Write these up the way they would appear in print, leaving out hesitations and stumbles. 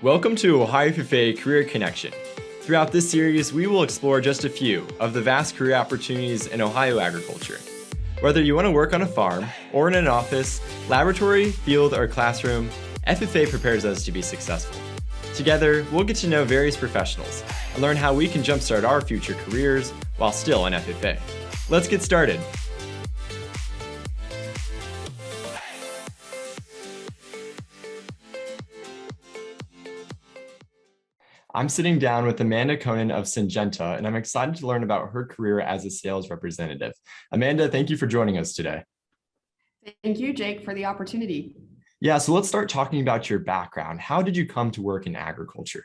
Welcome to Ohio FFA Career Connection. Throughout this series, we will explore just a few of the vast career opportunities in Ohio agriculture. Whether you want to work on a farm or in an office, laboratory, field, or classroom, FFA prepares us to be successful. Together, we'll get to know various professionals and learn how we can jumpstart our future careers while still in FFA. Let's get started. I'm sitting down with Amanda Conan of Syngenta, and I'm excited to learn about her career as a sales representative. Amanda, thank you for joining us today. Thank you, Jake, for the opportunity. Yeah, so let's start talking about your background. How did you come to work in agriculture?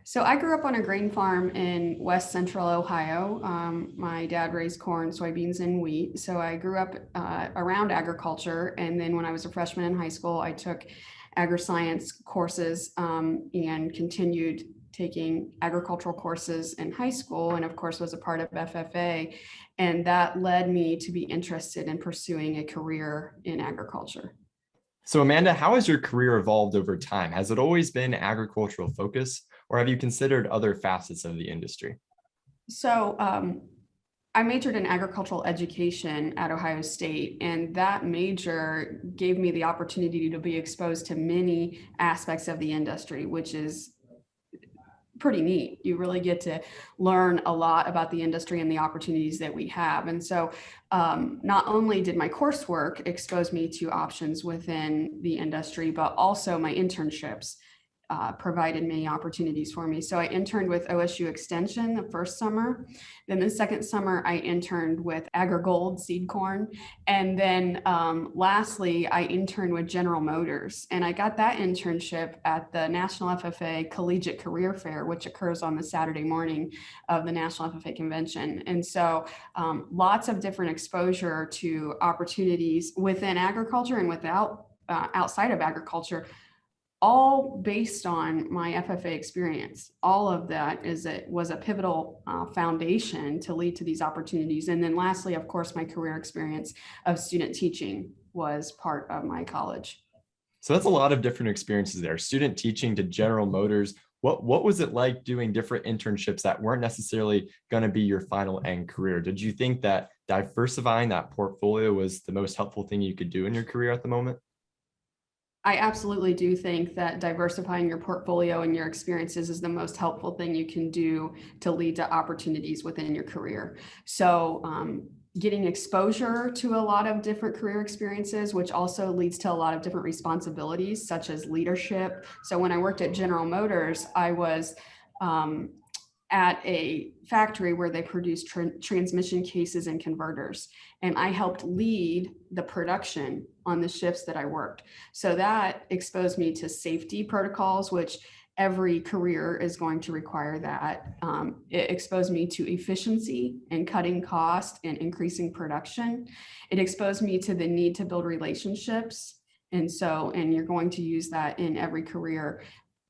So I grew up on a grain farm in West Central Ohio. My dad raised corn, soybeans, and wheat. So I grew up around agriculture. And then when I was a freshman in high school, I took agri-science courses and continued taking agricultural courses in high school, and of course was a part of FFA. And that led me to be interested in pursuing a career in agriculture. So Amanda, how has your career evolved over time? Has it always been agricultural focus, or have you considered other facets of the industry? So I majored in agricultural education at Ohio State, and that major gave me the opportunity to be exposed to many aspects of the industry, which is pretty neat. You really get to learn a lot about the industry and the opportunities that we have. And so not only did my coursework expose me to options within the industry, but also my internships provided many opportunities for me. So I interned with OSU Extension the first summer. Then the second summer, I interned with AgriGold seed corn. And then lastly, I interned with General Motors. And I got that internship at the National FFA Collegiate Career Fair, which occurs on the Saturday morning of the National FFA Convention. And so lots of different exposure to opportunities within agriculture and outside of agriculture, all based on my FFA experience. All of that was a pivotal foundation to lead to these opportunities. And then lastly, of course, my career experience of student teaching was part of my college. So that's a lot of different experiences there. Student teaching to General Motors. What was it like doing different internships that weren't necessarily going to be your final end career? Did you think that diversifying that portfolio was the most helpful thing you could do in your career at the moment? I absolutely do think that diversifying your portfolio and your experiences is the most helpful thing you can do to lead to opportunities within your career. So getting exposure to a lot of different career experiences, which also leads to a lot of different responsibilities, such as leadership. So when I worked at General Motors, I was at a factory where they produced transmission cases and converters. And I helped lead the production on the shifts that I worked. So that exposed me to safety protocols, which every career is going to require that. It exposed me to efficiency and cutting cost and increasing production. It exposed me to the need to build relationships. And you're going to use that in every career.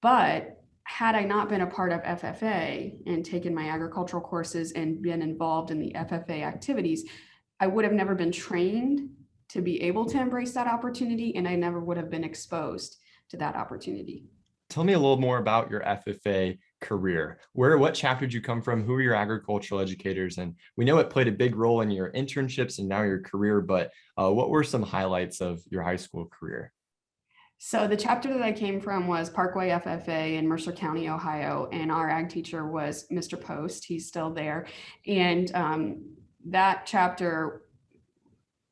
But had I not been a part of FFA and taken my agricultural courses and been involved in the FFA activities, I would have never been trained to be able to embrace that opportunity, and I never would have been exposed to that opportunity. Tell me a little more about your FFA career. What chapter did you come from? Who are your agricultural educators? And we know it played a big role in your internships and now your career, but what were some highlights of your high school career? So the chapter that I came from was Parkway FFA in Mercer County, Ohio, and our ag teacher was Mr. Post. He's still there. And that chapter,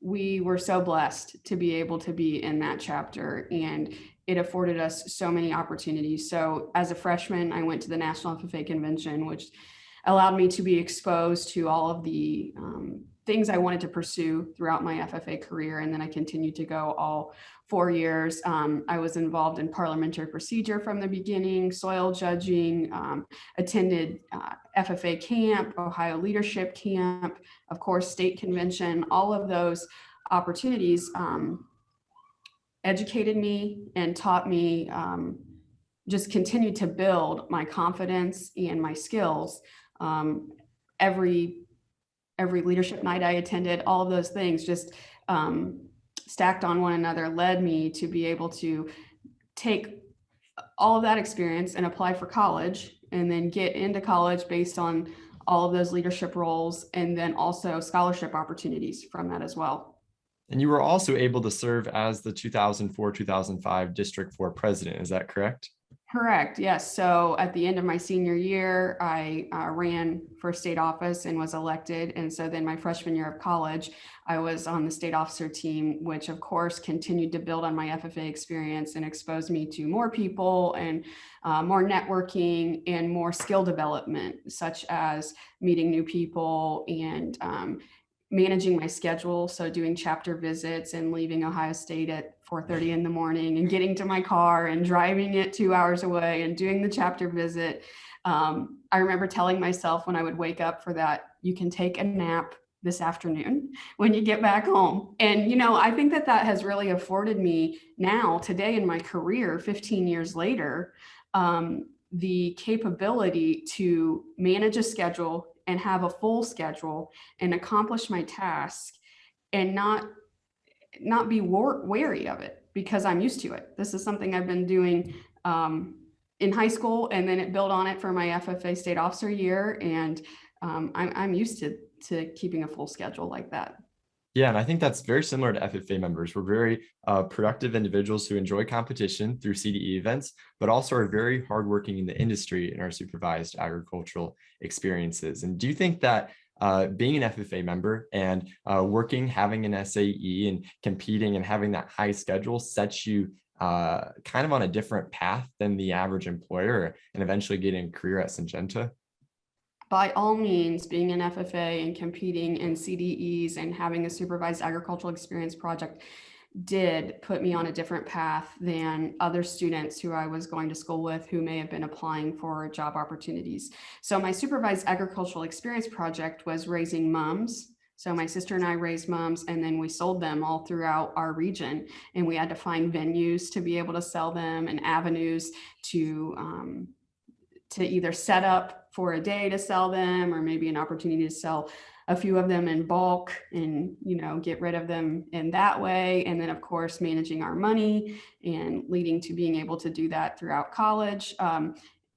we were so blessed to be able to be in that chapter, and it afforded us so many opportunities. So as a freshman, I went to the National FFA Convention, which allowed me to be exposed to all of the things I wanted to pursue throughout my FFA career. And then I continued to go all 4 years. I was involved in parliamentary procedure from the beginning, soil judging, attended FFA camp, Ohio leadership camp, of course, state convention. All of those opportunities educated me and taught me, just continued to build my confidence and my skills. Every leadership night I attended, all of those things just stacked on one another led me to be able to take all of that experience and apply for college, and then get into college based on all of those leadership roles, and then also scholarship opportunities from that as well. And you were also able to serve as the 2004-2005 District 4 President. Is that correct? Correct. Yes. So at the end of my senior year, I ran for state office and was elected. And so then my freshman year of college, I was on the state officer team, which of course continued to build on my FFA experience and exposed me to more people and more networking and more skill development, such as meeting new people and managing my schedule. So doing chapter visits and leaving Ohio State at 4:30 in the morning and getting to my car and driving it 2 hours away and doing the chapter visit. I remember telling myself when I would wake up for that, you can take a nap this afternoon when you get back home. And, I think that that has really afforded me now today in my career, 15 years later, the capability to manage a schedule and have a full schedule and accomplish my task and not be wary of it because I'm used to it. This is something I've been doing in high school, and then it built on it for my FFA state officer year. And I'm used to keeping a full schedule like that. Yeah, and I think that's very similar to FFA members. We're very productive individuals who enjoy competition through CDE events, but also are very hardworking in the industry in our supervised agricultural experiences. And do you think that being an FFA member and working, having an SAE and competing and having that high schedule sets you kind of on a different path than the average employer and eventually getting a career at Syngenta? By all means, being an FFA and competing in CDEs and having a supervised agricultural experience project did put me on a different path than other students who I was going to school with who may have been applying for job opportunities. So my supervised agricultural experience project was raising mums. So my sister and I raised mums, and then we sold them all throughout our region. And we had to find venues to be able to sell them and avenues to either set up for a day to sell them, or maybe an opportunity to sell a few of them in bulk and, get rid of them in that way. And then of course, managing our money and leading to being able to do that throughout college,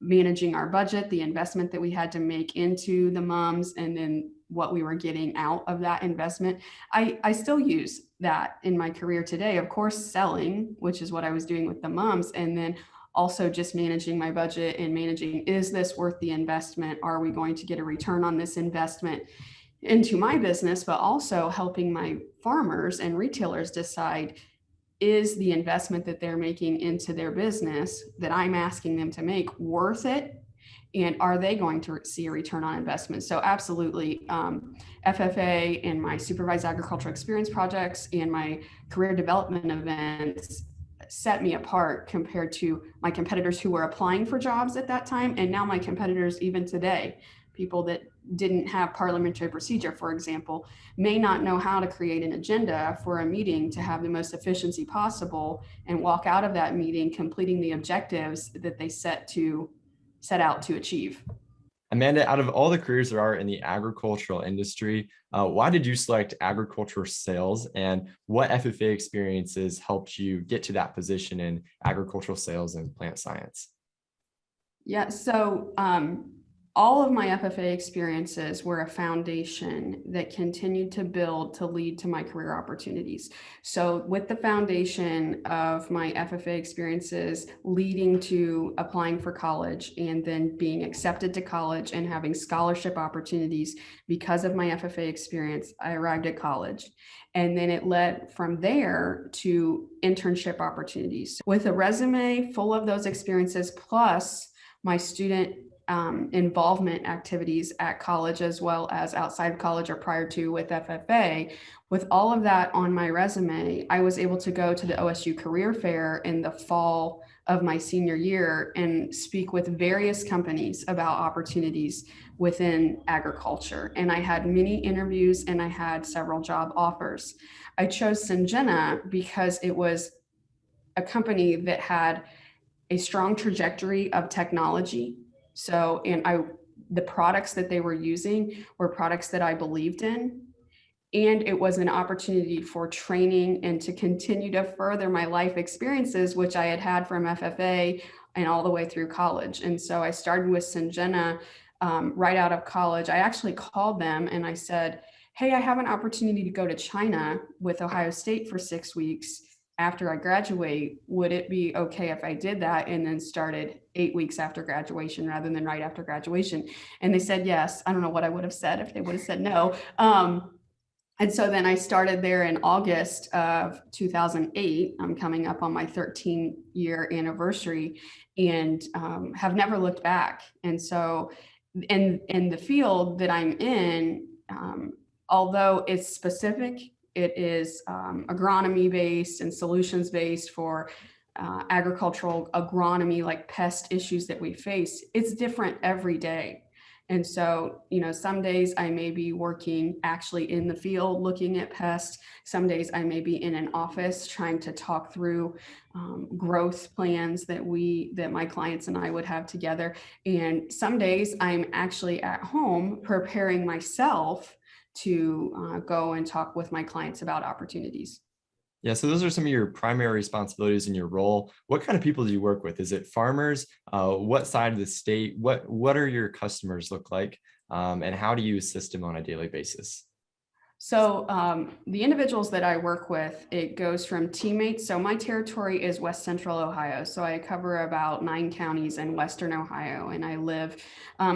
managing our budget, the investment that we had to make into the mums, and then what we were getting out of that investment. I still use that in my career today, of course, selling, which is what I was doing with the mums. And then also just managing my budget and managing, is this worth the investment? Are we going to get a return on this investment into my business? But also helping my farmers and retailers decide, is the investment that they're making into their business that I'm asking them to make worth it? And are they going to see a return on investment? So absolutely, FFA and my supervised agricultural experience projects and my career development events set me apart compared to my competitors who were applying for jobs at that time. And now my competitors, even today, people that didn't have parliamentary procedure, for example, may not know how to create an agenda for a meeting to have the most efficiency possible and walk out of that meeting completing the objectives that they set out to achieve. Amanda, out of all the careers there are in the agricultural industry, why did you select agricultural sales, and what FFA experiences helped you get to that position in agricultural sales and plant science? Yeah, so all of my FFA experiences were a foundation that continued to build to lead to my career opportunities. So with the foundation of my FFA experiences leading to applying for college and then being accepted to college and having scholarship opportunities because of my FFA experience, I arrived at college. And then it led from there to internship opportunities. With a resume full of those experiences, plus my student involvement activities at college as well as outside of college or prior to with FFA. With all of that on my resume, I was able to go to the OSU Career Fair in the fall of my senior year and speak with various companies about opportunities within agriculture. And I had many interviews and I had several job offers. I chose Syngenta because it was a company that had a strong trajectory of technology. So, the products that they were using were products that I believed in. And it was an opportunity for training and to continue to further my life experiences, which I had had from FFA and all the way through college. And so I started with Syngenta right out of college. I actually called them and I said, hey, I have an opportunity to go to China with Ohio State for 6 weeks after I graduate. Would it be okay if I did that and then started 8 weeks after graduation rather than right after graduation? And they said yes. I don't know what I would have said if they would have said no. And so then I started there in August of 2008. I'm coming up on my 13-year anniversary and have never looked back. And so in the field that I'm in, although it's specific, it is agronomy based and solutions based for agricultural agronomy, like pest issues that we face. It's different every day. And so, some days I may be working actually in the field looking at pests. Some days I may be in an office trying to talk through growth plans that my clients and I would have together. And some days I'm actually at home preparing myself to go and talk with my clients about opportunities. Yeah, so those are some of your primary responsibilities in your role. What kind of people do you work with? Is it farmers? What side of the state? What are your customers look like? And how do you assist them on a daily basis? So the individuals that I work with, it goes from teammates. So my territory is West Central Ohio. So I cover about 9 counties in Western Ohio, and I live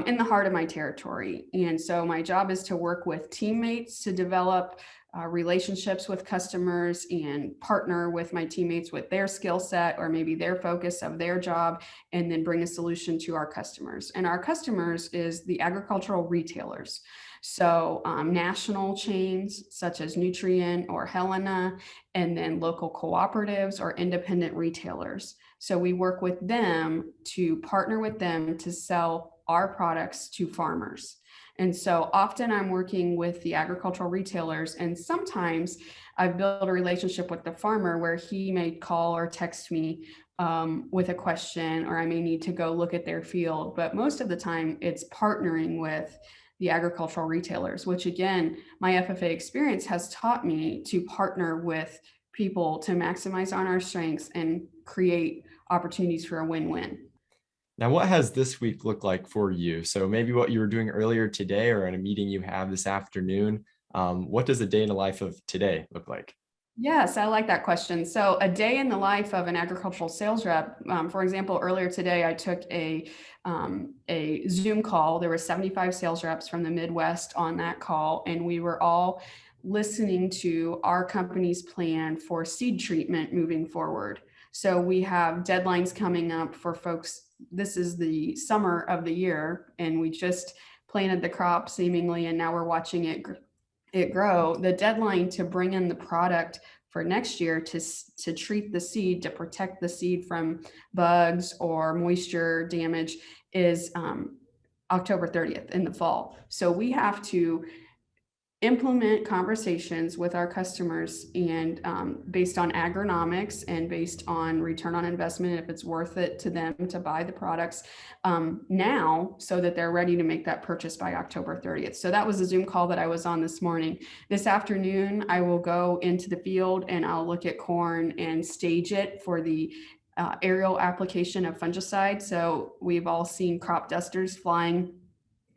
in the heart of my territory. And so my job is to work with teammates to develop relationships with customers and partner with my teammates with their skill set or maybe their focus of their job, and then bring a solution to our customers. And our customers is the agricultural retailers. So national chains such as Nutrient or Helena, and then local cooperatives or independent retailers. So we work with them to partner with them to sell our products to farmers. And so often I'm working with the agricultural retailers, and sometimes I've built a relationship with the farmer where he may call or text me with a question, or I may need to go look at their field. But most of the time it's partnering with the agricultural retailers, which again, my FFA experience has taught me to partner with people to maximize on our strengths and create opportunities for a win-win. Now, what has this week looked like for you? So maybe what you were doing earlier today or in a meeting you have this afternoon. What does a day in the life of today look like? Yes, I like that question. So a day in the life of an agricultural sales rep, for example, earlier today, I took a Zoom call. There were 75 sales reps from the Midwest on that call, and we were all listening to our company's plan for seed treatment moving forward. So we have deadlines coming up for folks. This is the summer of the year, and we just planted the crop seemingly, and now we're watching it grow. The deadline to bring in the product for next year to treat the seed, to protect the seed from bugs or moisture damage is October 30th in the fall. So we have to implement conversations with our customers and based on agronomics and based on return on investment, if it's worth it to them to buy the products now so that they're ready to make that purchase by October 30th. So that was a Zoom call that I was on this morning. This afternoon, I will go into the field and I'll look at corn and stage it for the aerial application of fungicide. So we've all seen crop dusters flying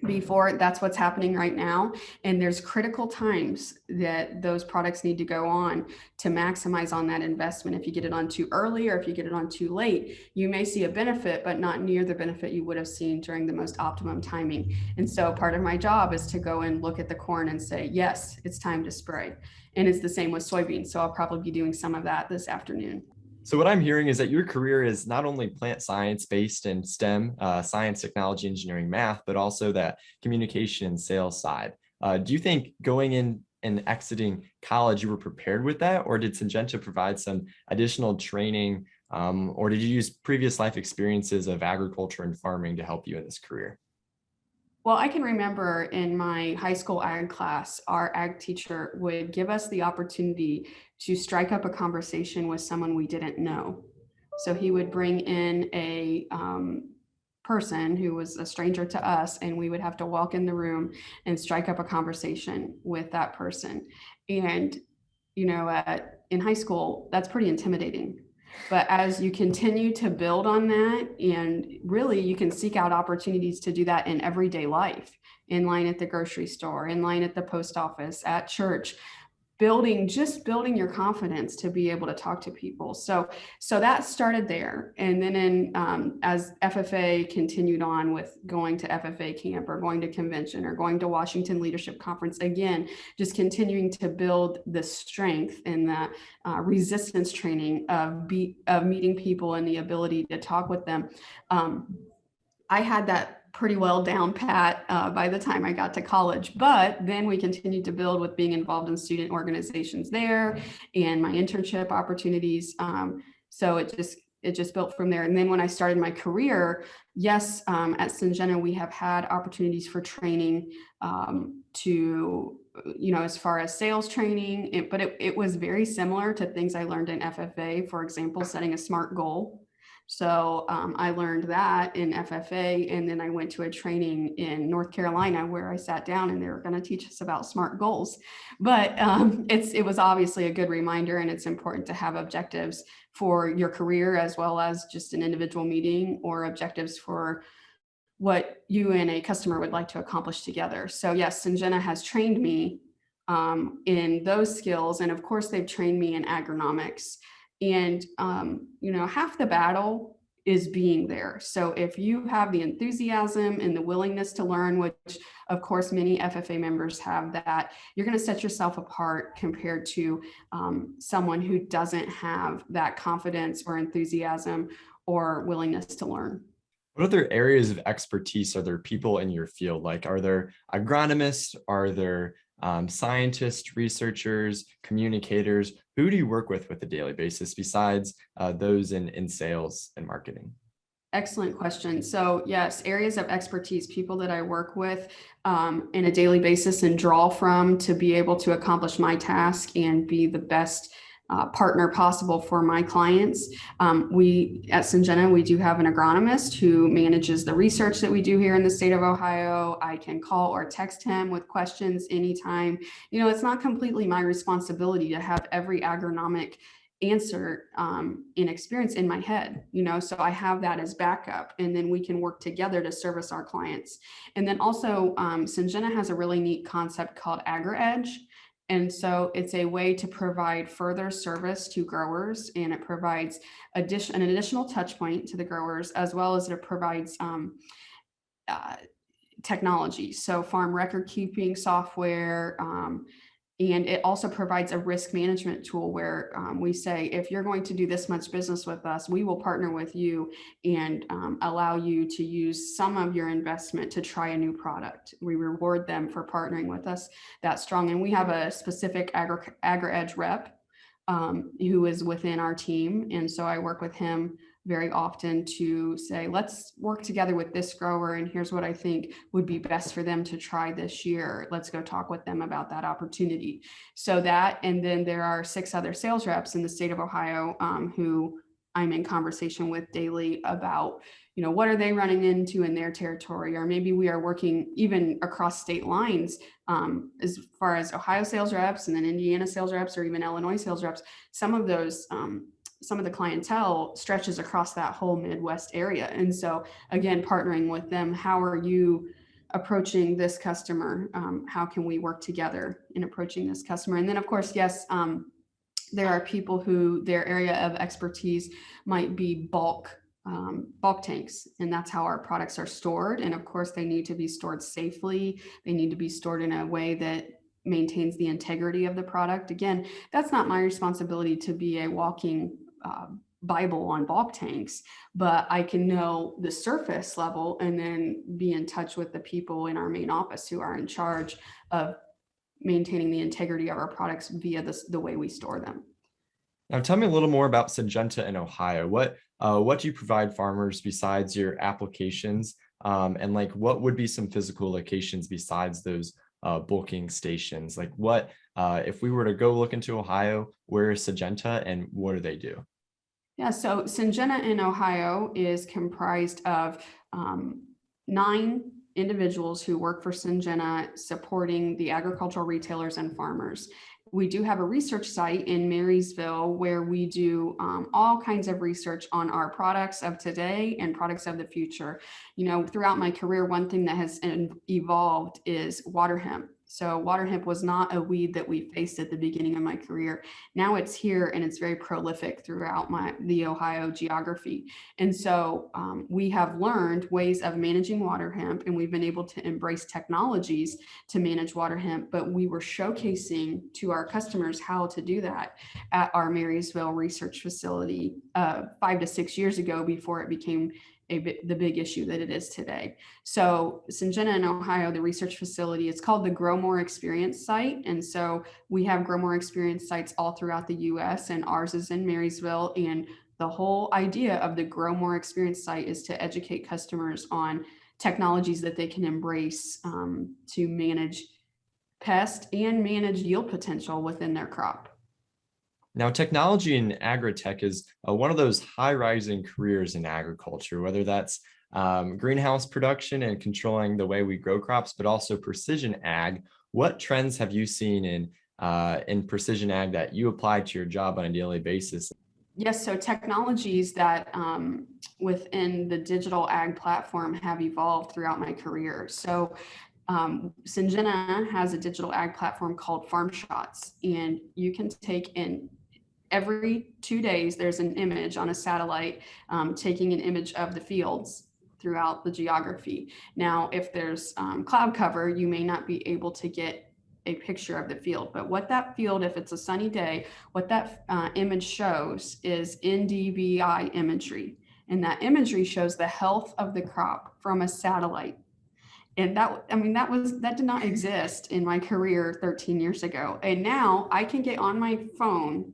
before. That's what's happening right now. And there's critical times that those products need to go on to maximize on that investment. If you get it on too early or if you get it on too late, you may see a benefit, but not near the benefit you would have seen during the most optimum timing. And so part of my job is to go and look at the corn and say, yes, it's time to spray. And it's the same with soybeans. So I'll probably be doing some of that this afternoon. So what I'm hearing is that your career is not only plant science based in STEM, science, technology, engineering, math, but also that communication and sales side. Do you think going in and exiting college, you were prepared with that? Or did Syngenta provide some additional training? Or did you use previous life experiences of agriculture and farming to help you in this career? Well, I can remember in my high school ag class, our ag teacher would give us the opportunity to strike up a conversation with someone we didn't know. So he would bring in a person who was a stranger to us, and we would have to walk in the room and strike up a conversation with that person. And, in high school, that's pretty intimidating. But as you continue to build on that, and really you can seek out opportunities to do that in everyday life, in line at the grocery store, in line at the post office, at church, just building your confidence to be able to talk to people. So that started there. And then as FFA continued on with going to FFA camp or going to convention or going to Washington Leadership Conference, again, just continuing to build the strength and the resistance training of meeting people and the ability to talk with them. I had that pretty well down pat by the time I got to college, but then we continued to build with being involved in student organizations there and my internship opportunities. So it just built from there. And then when I started my career, yes, at Syngenta, we have had opportunities for training to, as far as sales training, but it was very similar to things I learned in FFA, for example, setting a SMART goal. So I learned that in FFA, and then I went to a training in North Carolina where I sat down and they were going to teach us about SMART goals. But it was obviously a good reminder, and it's important to have objectives for your career as well as just an individual meeting, or objectives for what you and a customer would like to accomplish together. So yes, Syngenta has trained me in those skills. And of course, they've trained me in agronomics. And, half the battle is being there. So if you have the enthusiasm and the willingness to learn, which of course many FFA members have, that you're going to set yourself apart compared to someone who doesn't have that confidence or enthusiasm or willingness to learn. What other areas of expertise are there people in your field? Like, are there agronomists? Are there scientists, researchers, communicators? Who do you work with a daily basis besides those in sales and marketing? Excellent question. So yes, areas of expertise, people that I work with in a daily basis and draw from to be able to accomplish my task and be the best partner possible for my clients. We at Syngenta, we do have an agronomist who manages the research that we do here in the state of Ohio. I can call or text him with questions anytime. It's not completely my responsibility to have every agronomic answer and experience in my head, so I have that as backup, and then we can work together to service our clients. And then also Syngenta has a really neat concept called AgriEdge. And so it's a way to provide further service to growers, and it provides an additional touch point to the growers, as well as it provides technology. So farm record keeping software, and it also provides a risk management tool where we say, if you're going to do this much business with us, we will partner with you and allow you to use some of your investment to try a new product. We reward them for partnering with us that strong. And we have a specific AgriEdge rep who is within our team. And so I work with him very often to say, let's work together with this grower, and here's what I think would be best for them to try this year. Let's go talk with them about that opportunity. So that, and then there are 6 other sales reps in the state of Ohio who I'm in conversation with daily about, what are they running into in their territory, or maybe we are working even across state lines as far as Ohio sales reps and then Indiana sales reps, or even Illinois sales reps. Some of the clientele stretches across that whole Midwest area. And so again, partnering with them, how are you approaching this customer? How can we work together in approaching this customer? And then of course, yes, there are people who their area of expertise might be bulk tanks, and that's how our products are stored. And of course, they need to be stored safely. They need to be stored in a way that maintains the integrity of the product. Again, that's not my responsibility to be a walking Bible on bulk tanks, but I can know the surface level and then be in touch with the people in our main office who are in charge of maintaining the integrity of our products via the way we store them. Now, tell me a little more about Syngenta in Ohio. What do you provide farmers besides your applications? And what would be some physical locations besides those bulking stations? If we were to go look into Ohio, where is Syngenta and what do they do? Yeah, so Syngenta in Ohio is comprised of 9 individuals who work for Syngenta supporting the agricultural retailers and farmers. we do have a research site in Marysville where we do all kinds of research on our products of today and products of the future. Throughout my career, one thing that has evolved is water hemp. So water hemp was not a weed that we faced at the beginning of my career. Now it's here and it's very prolific throughout the Ohio geography. And so we have learned ways of managing water hemp, and we've been able to embrace technologies to manage water hemp, but we were showcasing to our customers how to do that at our Marysville research facility 5 to 6 years ago, before it became the big issue that it is today. So Syngenta in Ohio, the research facility, it's called the Grow More Experience Site. And so we have Grow More Experience sites all throughout the US, and ours is in Marysville. And the whole idea of the Grow More Experience Site is to educate customers on technologies that they can embrace to manage pest and manage yield potential within their crop. Now, technology in agri-tech is one of those high-rising careers in agriculture, whether that's greenhouse production and controlling the way we grow crops, but also precision ag. What trends have you seen in precision ag that you apply to your job on a daily basis? Yes, so technologies that within the digital ag platform have evolved throughout my career. So Syngenta has a digital ag platform called Farm Shots, and you can take in every 2 days, there's an image on a satellite taking an image of the fields throughout the geography. Now, if there's cloud cover, you may not be able to get a picture of the field, but what that field, if it's a sunny day, what that image shows is NDVI imagery. And that imagery shows the health of the crop from a satellite. And that did not exist in my career 13 years ago. And now I can get on my phone.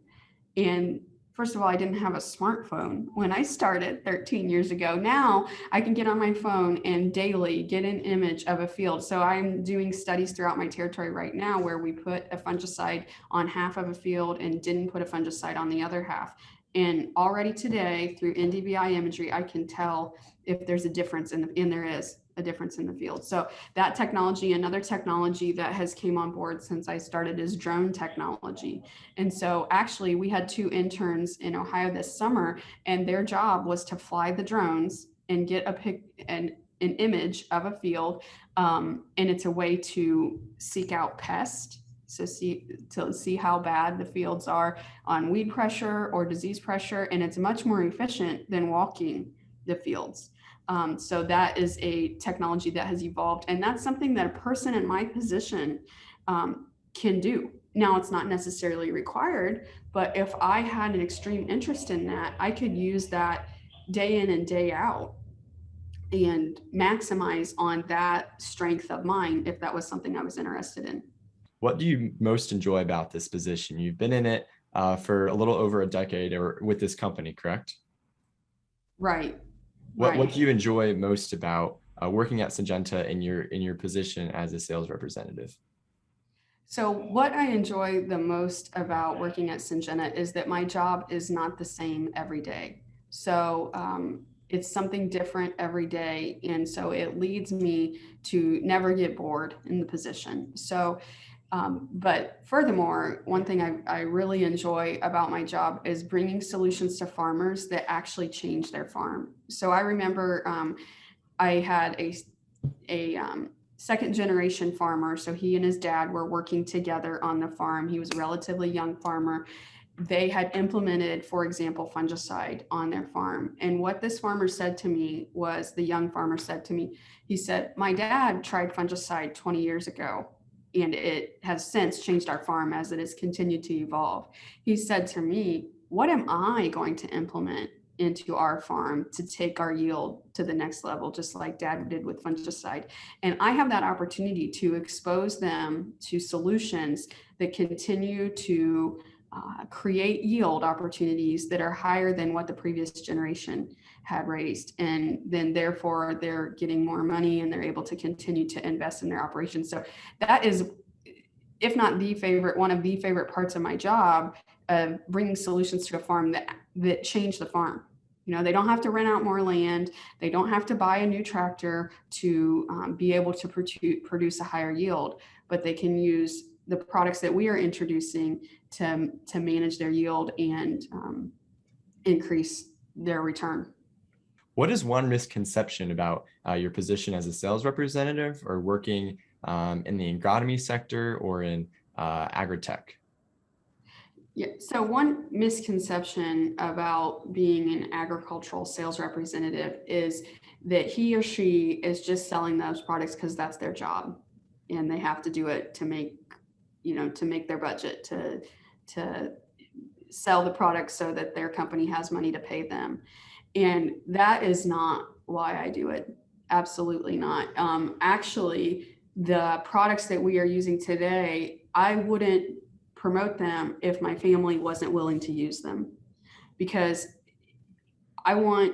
And first of all, I didn't have a smartphone when I started 13 years ago. Now I can get on my phone and daily get an image of a field. So I'm doing studies throughout my territory right now where we put a fungicide on half of a field and didn't put a fungicide on the other half. And already today, through NDVI imagery, I can tell if there's a difference, and there is a difference in the field. So that technology, another technology that has came on board since I started, is drone technology. And so actually we had 2 interns in Ohio this summer, and their job was to fly the drones and get an image of a field. And it's a way to seek out pests. So see how bad the fields are on weed pressure or disease pressure. And it's much more efficient than walking the fields. So that is a technology that has evolved, and that's something that a person in my position can do. Now, it's not necessarily required, but if I had an extreme interest in that, I could use that day in and day out and maximize on that strength of mine if that was something I was interested in. What do you most enjoy about this position? You've been in it for a little over a decade, or with this company, correct? Right. What do you enjoy most about working at Syngenta in your position as a sales representative? So what I enjoy the most about working at Syngenta is that my job is not the same every day. So it's something different every day. And so it leads me to never get bored in the position. So but furthermore, one thing I really enjoy about my job is bringing solutions to farmers that actually change their farm. So I remember I had a second generation farmer. So he and his dad were working together on the farm. He was a relatively young farmer. They had implemented, for example, fungicide on their farm. And what this farmer said to me was, the young farmer said to me, he said, "My dad tried fungicide 20 years ago. And it has since changed our farm as it has continued to evolve." He said to me, "What am I going to implement into our farm to take our yield to the next level, just like Dad did with fungicide?" And I have that opportunity to expose them to solutions that continue to create yield opportunities that are higher than what the previous generation had raised. And then therefore they're getting more money and they're able to continue to invest in their operations. So that is, if not one of the favorite parts of my job, of bringing solutions to a farm that change the farm. They don't have to rent out more land. They don't have to buy a new tractor to be able to produce a higher yield, but they can use the products that we are introducing to manage their yield and increase their return. What is one misconception about your position as a sales representative or working in the agronomy sector or in agritech? Yeah, so one misconception about being an agricultural sales representative is that he or she is just selling those products because that's their job, and they have to do it to make, to make their budget, to sell the products so that their company has money to pay them. And that is not why I do it. Absolutely not. Actually, the products that we are using today, I wouldn't promote them if my family wasn't willing to use them, because I want,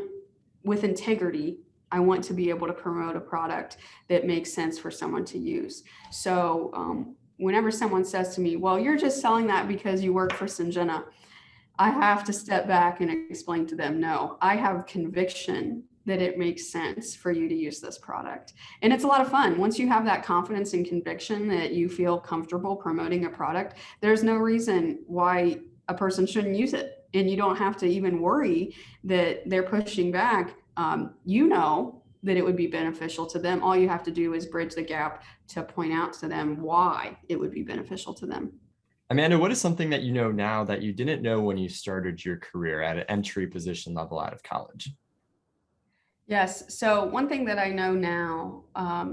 with integrity, I want to be able to promote a product that makes sense for someone to use. So whenever someone says to me, well, you're just selling that because you work for Syngenta, I have to step back and explain to them, no, I have conviction that it makes sense for you to use this product. And it's a lot of fun. Once you have that confidence and conviction that you feel comfortable promoting a product, there's no reason why a person shouldn't use it. And you don't have to even worry that they're pushing back. You know that it would be beneficial to them. All you have to do is bridge the gap to point out to them why it would be beneficial to them. Amanda, what is something that you know now that you didn't know when you started your career at an entry position level out of college? Yes. So one thing that I know now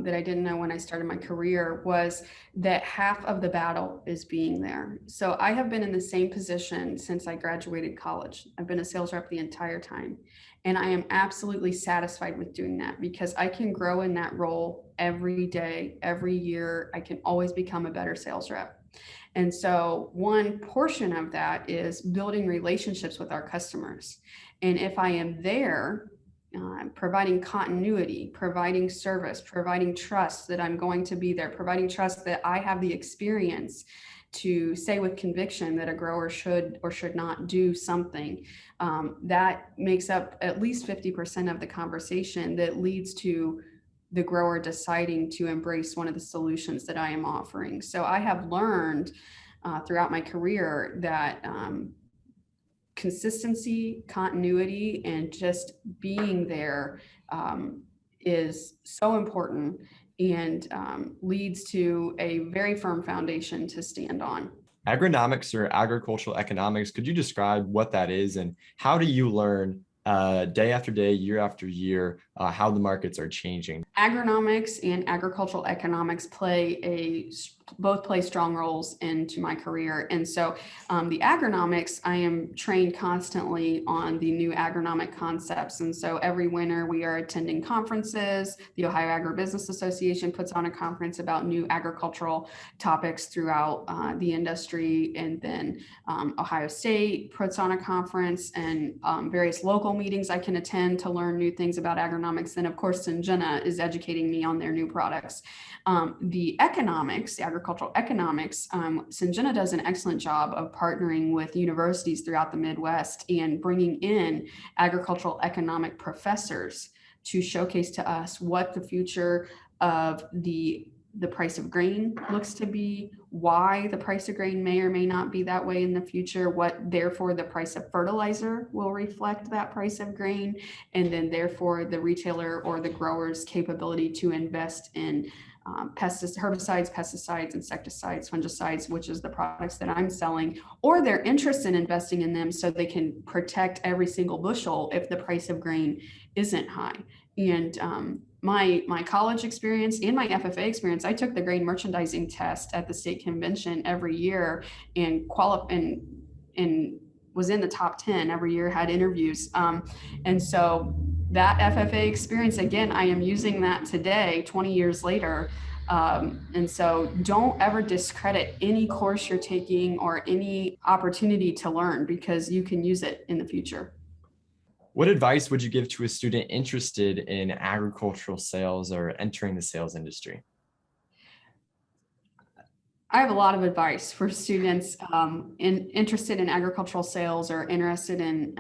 that I didn't know when I started my career was that half of the battle is being there. So I have been in the same position since I graduated college. I've been a sales rep the entire time. And I am absolutely satisfied with doing that because I can grow in that role every day, every year. I can always become a better sales rep. And so one portion of that is building relationships with our customers. And if I am there, providing continuity, providing service, providing trust that I'm going to be there, providing trust that I have the experience to say with conviction that a grower should or should not do something, that makes up at least 50% of the conversation that leads to the grower deciding to embrace one of the solutions that I am offering. So I have learned throughout my career that consistency, continuity, and just being there is so important and leads to a very firm foundation to stand on. Agronomics or agricultural economics, could you describe what that is and how do you learn day after day, year after year, how the markets are changing? Agronomics and agricultural economics both play strong roles into my career. And so the agronomics, I am trained constantly on the new agronomic concepts. And so every winter we are attending conferences. The Ohio Agribusiness Association puts on a conference about new agricultural topics throughout the industry. And then Ohio State puts on a conference, and various local meetings I can attend to learn new things about agronomics. And of course, Syngenta is educating me on their new products. The agricultural economics, Syngenta does an excellent job of partnering with universities throughout the Midwest and bringing in agricultural economic professors to showcase to us what the future of the price of grain looks to be, why the price of grain may or may not be that way in the future, what therefore the price of fertilizer will reflect that price of grain, and then therefore the retailer or the grower's capability to invest in herbicides, pesticides, insecticides, fungicides, which is the products that I'm selling, or their interest in investing in them so they can protect every single bushel if the price of grain isn't high. And my college experience and my FFA experience, I took the grain merchandising test at the state convention every year and was in the top 10 every year, had interviews. And so that FFA experience, again, I am using that today, 20 years later. And so don't ever discredit any course you're taking or any opportunity to learn, because you can use it in the future. What advice would you give to a student interested in agricultural sales or entering the sales industry? I have a lot of advice for students interested in agricultural sales or interested in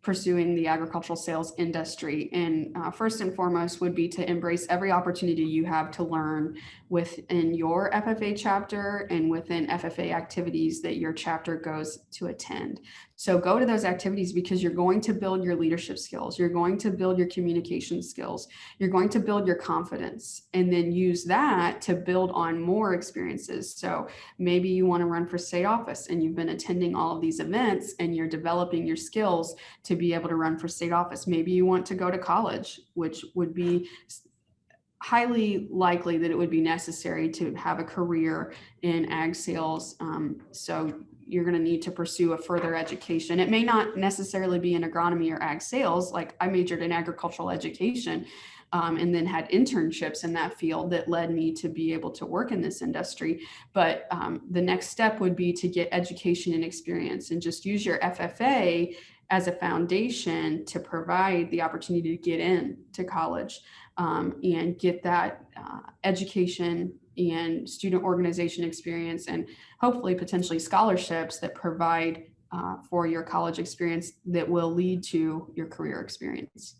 pursuing the agricultural sales industry. And first and foremost would be to embrace every opportunity you have to learn within your FFA chapter and within FFA activities that your chapter goes to attend. So go to those activities because you're going to build your leadership skills. You're going to build your communication skills. You're going to build your confidence, and then use that to build on more experiences. So maybe you want to run for state office and you've been attending all of these events and you're developing your skills to be able to run for state office. Maybe you want to go to college, which would be highly likely that it would be necessary to have a career in ag sales. So you're going to need to pursue a further education. It may not necessarily be in agronomy or ag sales. Like I majored in agricultural education, and then had internships in that field that led me to be able to work in this industry. But the next step would be to get education and experience, and just use your FFA as a foundation to provide the opportunity to get into college, and get that education and student organization experience, and hopefully potentially scholarships that provide for your college experience that will lead to your career experience.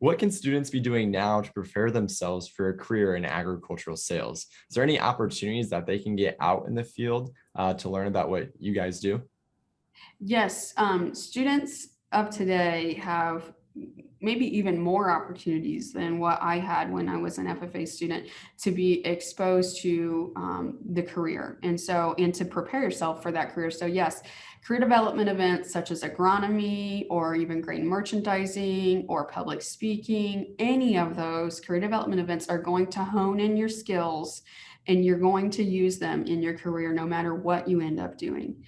What can students be doing now to prepare themselves for a career in agricultural sales? Is there any opportunities that they can get out in the field to learn about what you guys do? Yes, students of today have maybe even more opportunities than what I had when I was an FFA student to be exposed to the career. And to prepare yourself for that career. So yes, career development events such as agronomy or even grain merchandising or public speaking, any of those career development events are going to hone in your skills, and you're going to use them in your career no matter what you end up doing.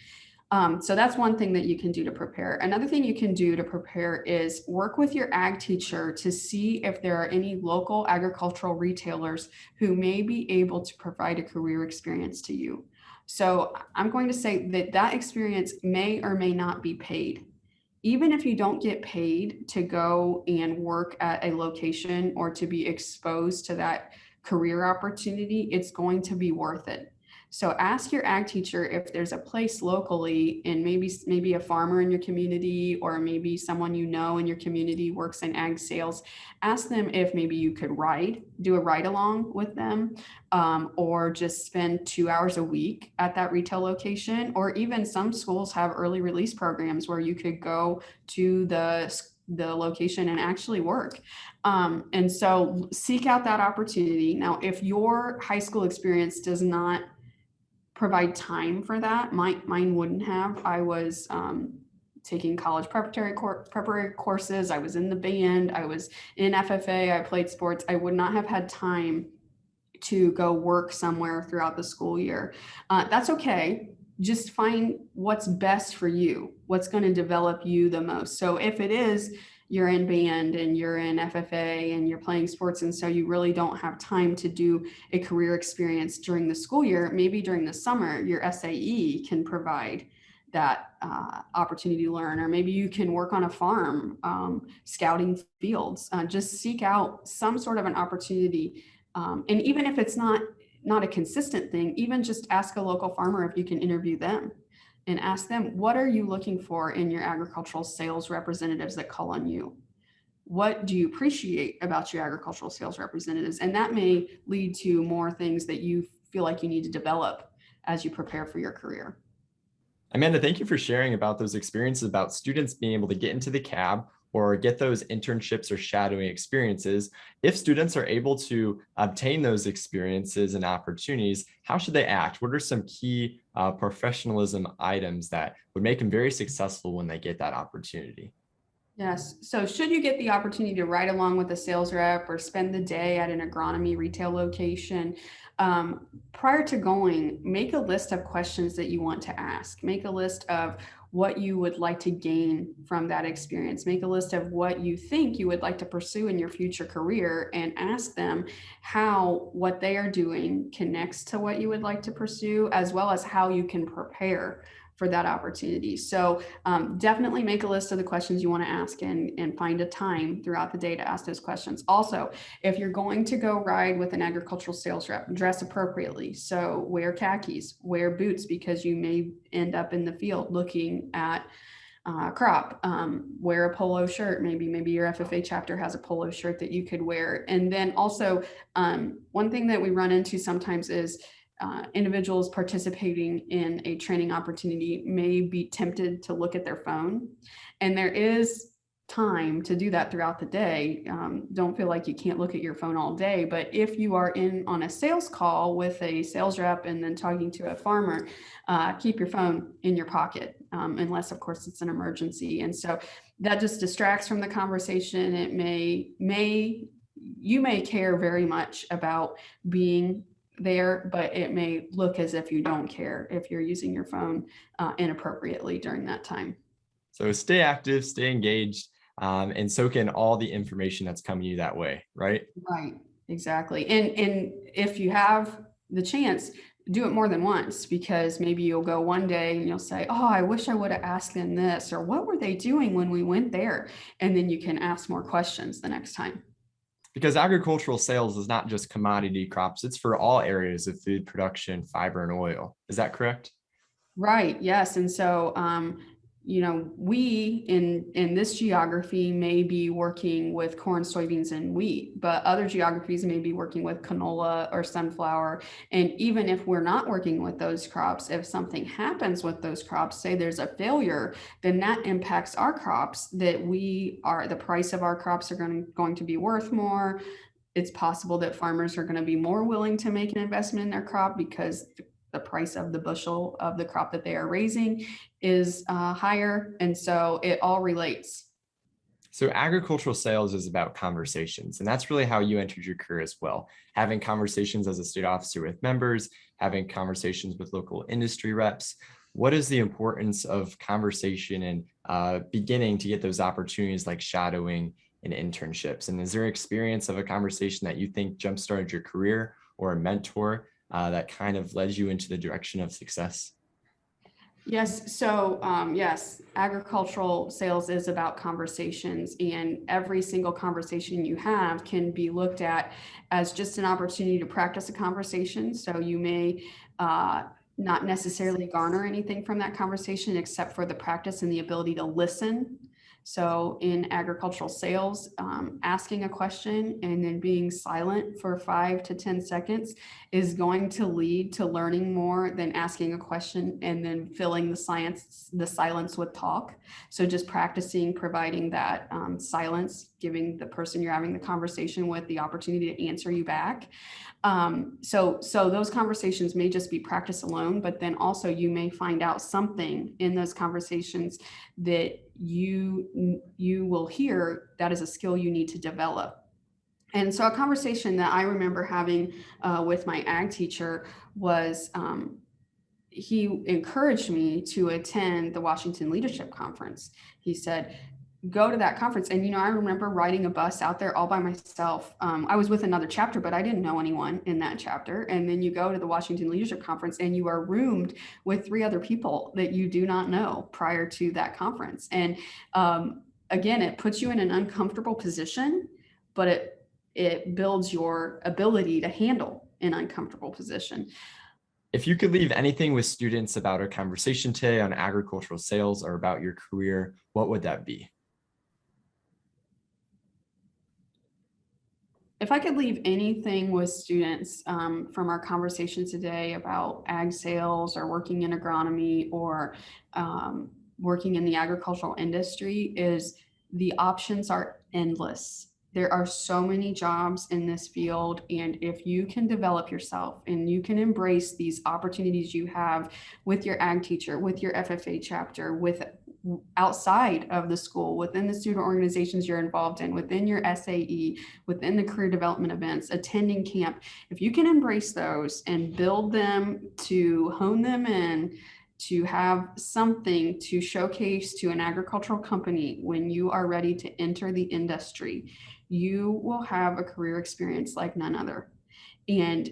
So that's one thing that you can do to prepare. Another thing you can do to prepare is work with your ag teacher to see if there are any local agricultural retailers who may be able to provide a career experience to you. So I'm going to say that experience may or may not be paid. Even if you don't get paid to go and work at a location or to be exposed to that career opportunity, it's going to be worth it. So ask your ag teacher if there's a place locally, and maybe a farmer in your community, or maybe someone you know in your community works in ag sales. Ask them if maybe you could do a ride along with them, or just spend 2 hours a week at that retail location. Or even some schools have early release programs where you could go to the location and actually work. And so seek out that opportunity. Now, if your high school experience does not provide time for that, mine wouldn't have. I was taking college preparatory courses. I was in the band. I was in FFA. I played sports. I would not have had time to go work somewhere throughout the school year. That's okay. Just find what's best for you, what's going to develop you the most. So if it is you're in band and you're in FFA and you're playing sports, and so you really don't have time to do a career experience during the school year, maybe during the summer, your SAE can provide that opportunity to learn. Or maybe you can work on a farm, scouting fields. Just seek out some sort of an opportunity. And even if it's not a consistent thing, even just ask a local farmer if you can interview them, and ask them, what are you looking for in your agricultural sales representatives that call on you? What do you appreciate about your agricultural sales representatives? And that may lead to more things that you feel like you need to develop as you prepare for your career. Amanda, thank you for sharing about those experiences about students being able to get into the cab or get those internships or shadowing experiences. If students are able to obtain those experiences and opportunities, how should they act? What are some key professionalism items that would make them very successful when they get that opportunity? Yes. So should you get the opportunity to ride along with a sales rep or spend the day at an agronomy retail location, prior to going, make a list of questions that you want to ask. Make a list of what you would like to gain from that experience. Make a list of what you think you would like to pursue in your future career, and ask them how what they are doing connects to what you would like to pursue, as well as how you can prepare for that opportunity. So definitely make a list of the questions you want to ask, and find a time throughout the day to ask those questions. Also, if you're going to go ride with an agricultural sales rep, dress appropriately. So wear khakis, wear boots, because you may end up in the field looking at crop. Wear a polo shirt. Maybe your FFA chapter has a polo shirt that you could wear. And then also, one thing that we run into sometimes is individuals participating in a training opportunity may be tempted to look at their phone, and there is time to do that throughout the day. Don't feel like you can't look at your phone all day, but if you are in on a sales call with a sales rep and then talking to a farmer, keep your phone in your pocket, unless of course it's an emergency. And so that just distracts from the conversation. You may care very much about being there, but it may look as if you don't care if you're using your phone inappropriately during that time. So stay active, stay engaged, and soak in all the information that's coming to you that way, right? Right, exactly. And if you have the chance, do it more than once, because maybe you'll go one day and you'll say, oh, I wish I would have asked them this, or what were they doing when we went there? And then you can ask more questions the next time. Because agricultural sales is not just commodity crops, it's for all areas of food production, fiber, and oil. Is that correct? Right, yes. And so, we in this geography may be working with corn, soybeans, and wheat, but other geographies may be working with canola or sunflower. And even if we're not working with those crops, if something happens with those crops, say there's a failure, then that impacts our crops, the price of our crops are going to be worth more. It's possible that farmers are going to be more willing to make an investment in their crop because the price of the bushel of the crop that they are raising is higher. And so it all relates. So agricultural sales is about conversations, and that's really how you entered your career as well. Having conversations as a state officer with members, having conversations with local industry reps. What is the importance of conversation and beginning to get those opportunities like shadowing and internships? And is there experience of a conversation that you think jump-started your career, or a mentor that kind of led you into the direction of success? Yes. So, yes, agricultural sales is about conversations, and every single conversation you have can be looked at as just an opportunity to practice a conversation. So you may not necessarily garner anything from that conversation except for the practice and the ability to listen. So in agricultural sales, asking a question and then being silent for 5 to 10 seconds is going to lead to learning more than asking a question and then filling the silence with talk. So just practicing providing that silence, giving the person you're having the conversation with the opportunity to answer you back. So those conversations may just be practice alone, but then also you may find out something in those conversations that you will hear that is a skill you need to develop. And so a conversation that I remember having with my ag teacher was he encouraged me to attend the Washington Leadership Conference. He said, go to that conference. And, I remember riding a bus out there all by myself. I was with another chapter, but I didn't know anyone in that chapter. And then you go to the Washington Leadership Conference and you are roomed with 3 other people that you do not know prior to that conference. And again, it puts you in an uncomfortable position, but it builds your ability to handle an uncomfortable position. If you could leave anything with students about our conversation today on agricultural sales or about your career, what would that be? If I could leave anything with students from our conversation today about ag sales or working in agronomy or working in the agricultural industry, is the options are endless. There are so many jobs in this field, and if you can develop yourself and you can embrace these opportunities you have with your ag teacher, with your FFA chapter, with outside of the school, within the student organizations you're involved in, within your SAE, within the career development events, attending camp, if you can embrace those and build them to hone them in, to have something to showcase to an agricultural company when you are ready to enter the industry, you will have a career experience like none other. And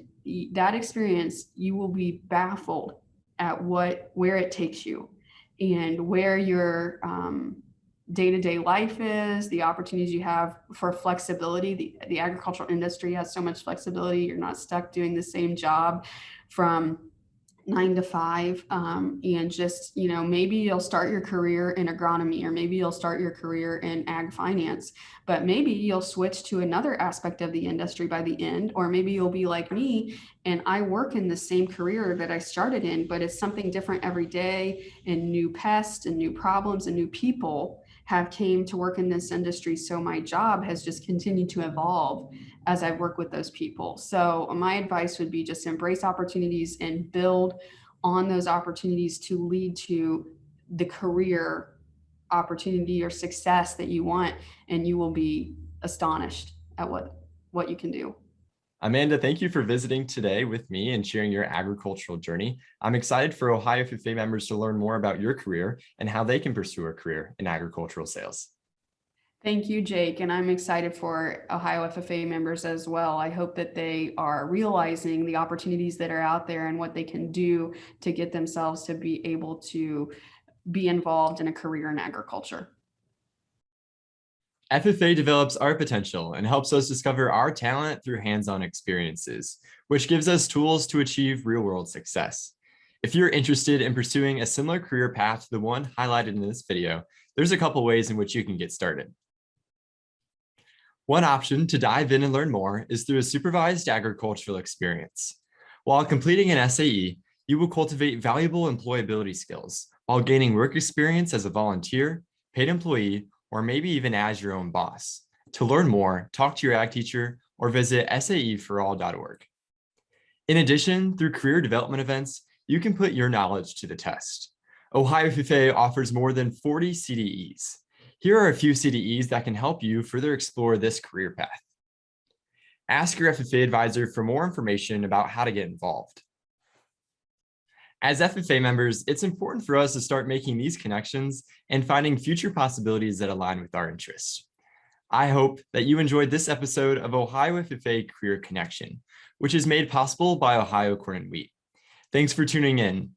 that experience, you will be baffled at where it takes you and where your day-to-day life is, the opportunities you have for flexibility. The agricultural industry has so much flexibility. You're not stuck doing the same job from 9 to 5, and just, maybe you'll start your career in agronomy, or maybe you'll start your career in ag finance, but maybe you'll switch to another aspect of the industry by the end, or maybe you'll be like me and I work in the same career that I started in, but it's something different every day, and new pests and new problems and new people have came to work in this industry. So my job has just continued to evolve as I work with those people. So my advice would be just embrace opportunities and build on those opportunities to lead to the career opportunity or success that you want, and you will be astonished at what you can do. Amanda, thank you for visiting today with me and sharing your agricultural journey. I'm excited for Ohio FFA members to learn more about your career and how they can pursue a career in agricultural sales. Thank you, Jake. And I'm excited for Ohio FFA members as well. I hope that they are realizing the opportunities that are out there and what they can do to get themselves to be able to be involved in a career in agriculture. FFA develops our potential and helps us discover our talent through hands-on experiences, which gives us tools to achieve real-world success. If you're interested in pursuing a similar career path to the one highlighted in this video, there's a couple ways in which you can get started. One option to dive in and learn more is through a supervised agricultural experience. While completing an SAE, you will cultivate valuable employability skills while gaining work experience as a volunteer, paid employee, or maybe even as your own boss. To learn more, talk to your ag teacher or visit saeforall.org. In addition, through career development events, you can put your knowledge to the test. Ohio FFA offers more than 40 CDEs. Here are a few CDEs that can help you further explore this career path. Ask your FFA advisor for more information about how to get involved. As FFA members, it's important for us to start making these connections and finding future possibilities that align with our interests. I hope that you enjoyed this episode of Ohio FFA Career Connection, which is made possible by Ohio Corn and Wheat. Thanks for tuning in.